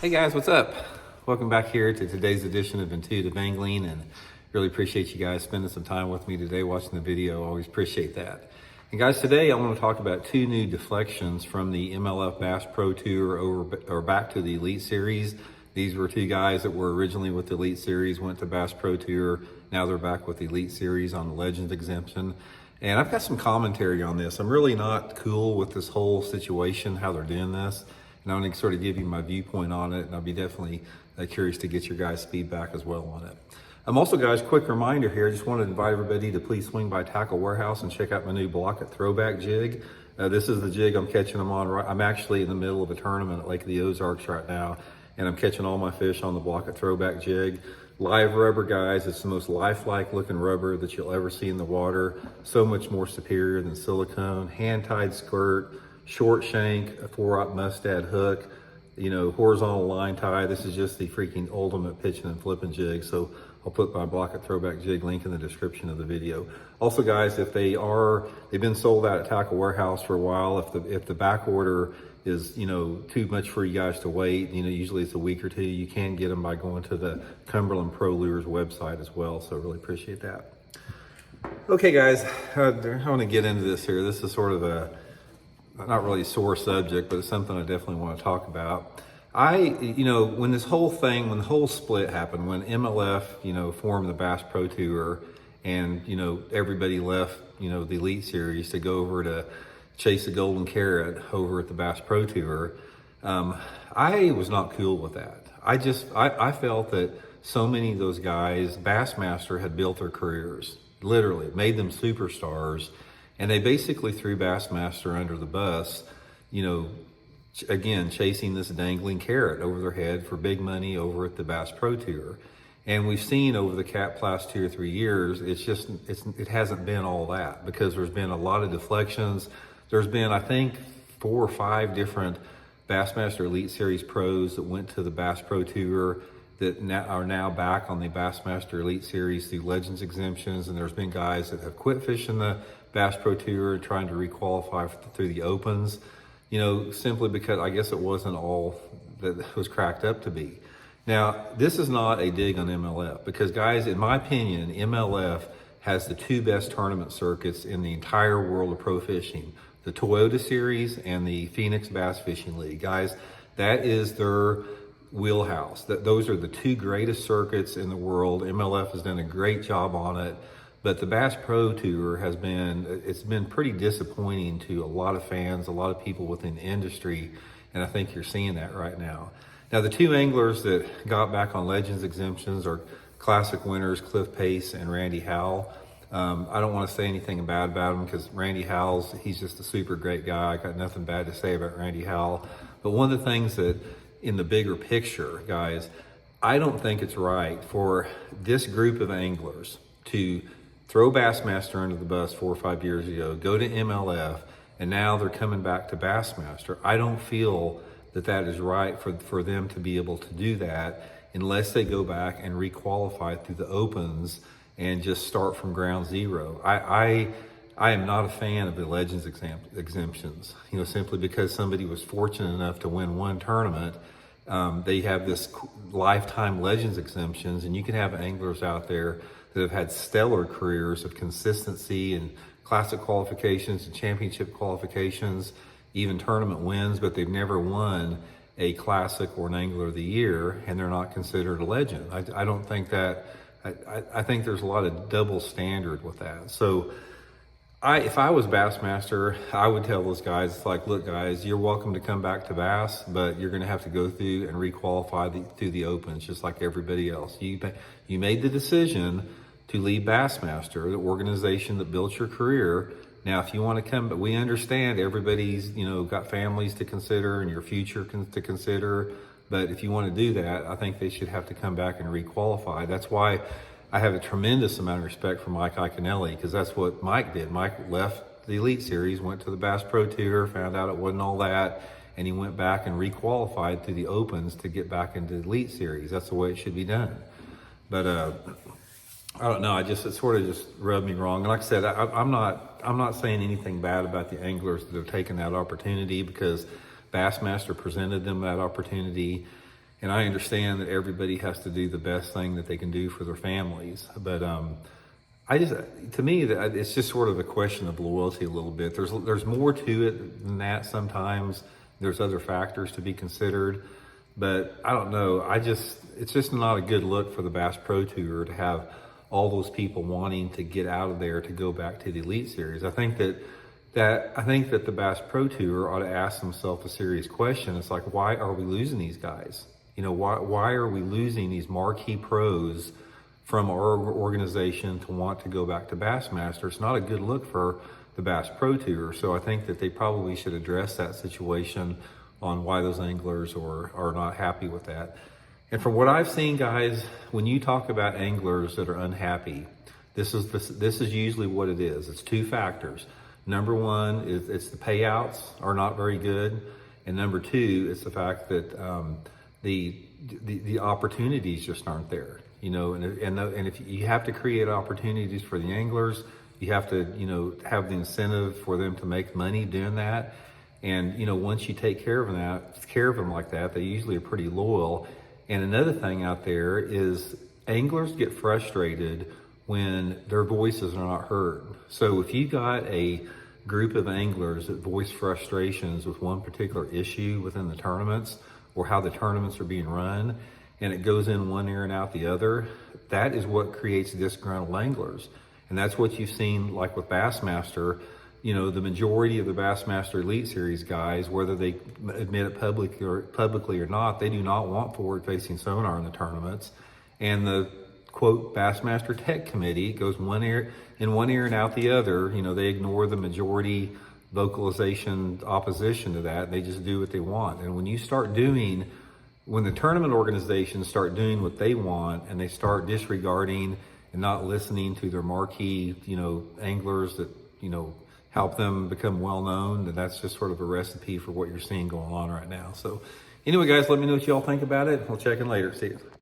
Hey guys, what's up? Welcome back here to today's edition of Intuitive Angling, and really appreciate you guys spending some time with me today watching the video. Always appreciate that. And guys, today I want to talk about two new deflections from the MLF Bass Pro Tour or back to the Elite Series. These were two guys that were originally with the Elite Series, went to Bass Pro Tour. Now they're back with the Elite Series on the Legends exemption. And I've got some commentary on this. I'm really not cool with this whole situation, how they're doing this. And I'm going to sort of give you my viewpoint on it, and I'll be definitely curious to get your guys' feedback as well on it. Also, guys, quick reminder here. I just want to invite everybody to please swing by Tackle Warehouse and check out my new Blaukat throwback jig. This is the jig I'm catching them on. I'm actually in the middle of a tournament at Lake of the Ozarks right now, and I'm catching all my fish on the Blaukat throwback jig. Live rubber, guys. It's the most lifelike looking rubber that you'll ever see in the water. So much more superior than silicone. Hand-tied skirt. Short shank, a 4/0 mustad hook, horizontal line tie. This is just the freaking ultimate pitching and flipping jig. So I'll put my Blaukat throwback jig link in the description of the video. Also, guys, if they've been sold out at Tackle Warehouse for a while. If the back order is too much for you guys to wait, usually it's a week or two. You can get them by going to the Cumberland Pro Lures website as well. So really appreciate that. Okay, guys, I want to get into this here. This is sort of not really a sore subject, but it's something I definitely want to talk about. When the whole split happened, when MLF, formed the Bass Pro Tour and, everybody left, the Elite Series to go over to chase the golden carrot over at the Bass Pro Tour, I was not cool with that. I felt that so many of those guys, Bassmaster had built their careers, literally made them superstars. And they basically threw Bassmaster under the bus, again, chasing this dangling carrot over their head for big money over at the Bass Pro Tour. And we've seen over the past 2 or 3 years, it hasn't been all that, because there's been a lot of deflections. There's been, I think, 4 or 5 different Bassmaster Elite Series pros that went to the Bass Pro Tour that are now back on the Bassmaster Elite Series through Legends exemptions. And there's been guys that have quit fishing the Bass Pro Tour and trying to requalify through the opens, simply because I guess it wasn't all that it was cracked up to be. Now, this is not a dig on MLF, because guys, in my opinion, MLF has the 2 best tournament circuits in the entire world of pro fishing, the Toyota Series and the Phoenix Bass Fishing League. Guys, that is their wheelhouse. Those are the 2 greatest circuits in the world. MLF has done a great job on it. But the Bass Pro Tour it's been pretty disappointing to a lot of fans, a lot of people within the industry, and I think you're seeing that right now. Now, the 2 anglers that got back on Legends exemptions are classic winners, Cliff Pace and Randy Howell. I don't want to say anything bad about him, because Randy Howell's, he's just a super great guy. I got nothing bad to say about Randy Howell. But one of the things that, in the bigger picture, guys, I don't think it's right for this group of anglers to throw Bassmaster under the bus 4 or 5 years ago, go to MLF, and now they're coming back to Bassmaster. I don't feel that is right for them to be able to do that unless they go back and requalify through the opens and just start from ground zero. I am not a fan of the Legends exemptions, simply because somebody was fortunate enough to win one tournament. They have this lifetime Legends exemptions, and you can have anglers out there that have had stellar careers of consistency and classic qualifications and championship qualifications, even tournament wins, but they've never won a classic or an angler of the year, and they're not considered a legend. I don't think that, I think there's a lot of double standard with that. So if I was Bassmaster, I would tell those guys, it's like, look guys, you're welcome to come back to Bass, but you're gonna have to go through and requalify through the opens, just like everybody else. You made the decision to leave Bassmaster, the organization that built your career. Now, if you want to come, but we understand everybody's, got families to consider and your future to consider. But if you want to do that, I think they should have to come back and requalify. That's why I have a tremendous amount of respect for Mike Iaconelli, because that's what Mike did. Mike left the Elite Series, went to the Bass Pro Tour, found out it wasn't all that, and he went back and requalified through the opens to get back into the Elite Series. That's the way it should be done. But I don't know. It sort of just rubbed me wrong. And like I said, I'm not saying anything bad about the anglers that have taken that opportunity, because Bassmaster presented them that opportunity. And I understand that everybody has to do the best thing that they can do for their families. But to me, it's just sort of a question of loyalty a little bit. There's more to it than that sometimes. There's other factors to be considered. But I don't know. It's just not a good look for the Bass Pro Tour to have all those people wanting to get out of there to go back to the Elite Series. I think that the Bass Pro Tour ought to ask themselves a serious question. It's like, why are we losing these guys? Why are we losing these marquee pros from our organization to want to go back to Bassmaster? It's not a good look for the Bass Pro Tour. So I think that they probably should address that situation on why those anglers are not happy with that. And from what I've seen, guys, when you talk about anglers that are unhappy, this is usually what it is. It's two factors. Number one is it's the payouts are not very good, and number two, it's the fact that the opportunities just aren't there. And if you have to create opportunities for the anglers, you have to have the incentive for them to make money doing that. And once you take care of them like that, they usually are pretty loyal. And another thing out there is anglers get frustrated when their voices are not heard. So if you got a group of anglers that voice frustrations with one particular issue within the tournaments or how the tournaments are being run, and it goes in one ear and out the other, that is what creates disgruntled anglers. And that's what you've seen like with Bassmaster. The majority of the Bassmaster Elite Series guys, whether they admit it publicly or not, they do not want forward-facing sonar in the tournaments. And the quote Bassmaster Tech Committee goes one ear and out the other. They ignore the majority vocalization opposition to that. They just do what they want. And when the tournament organizations start doing what they want and they start disregarding and not listening to their marquee, anglers that, help them become well known, then that's just sort of a recipe for what you're seeing going on right now. So anyway, guys, let me know what y'all think about it. We'll check in later. See you.